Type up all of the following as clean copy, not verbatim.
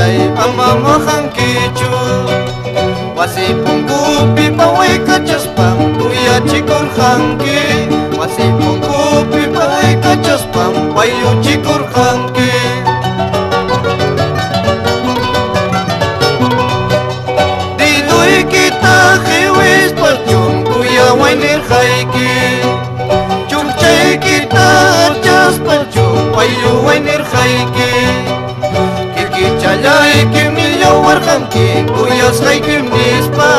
challay ama mahankichu wasi pungkupi paway kachaspam kuyachikurqanki wasi pungkupi paway kachaspam wayuchikurqanki diduykita hiwispachun kuyawaynirqayki chukchaykita chaspachun wayyuwaynirqayki kiki challayki millawarqanki kuyasqaykim nispa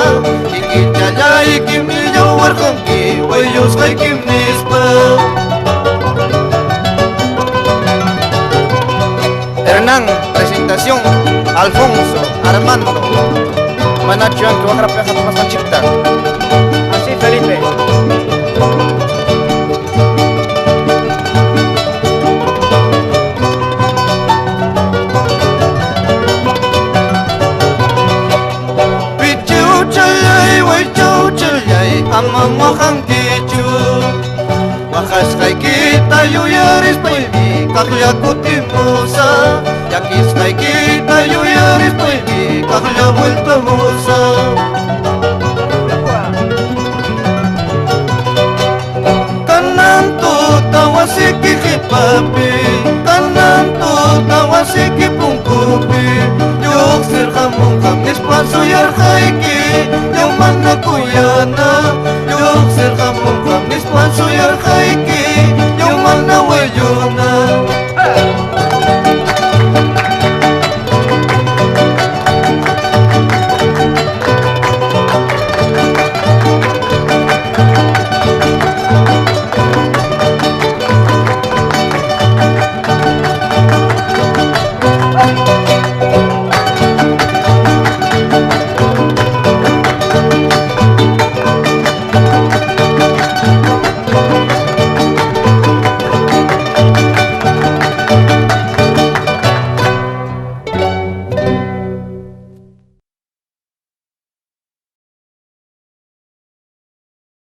kiki challayki millawarqanki wayyusqaykim nispa Hernán, presentación Alfonso, Armando Manachuan, que baja la plaza más manchita así Felipe ama mahankichu waqasqaykita yuyarispanmi kaqllakutimusa llakisqaykita yuyarispanmi kaqlla vueltamusa kanan tuta wasiki hipapi kanan tuta wasiki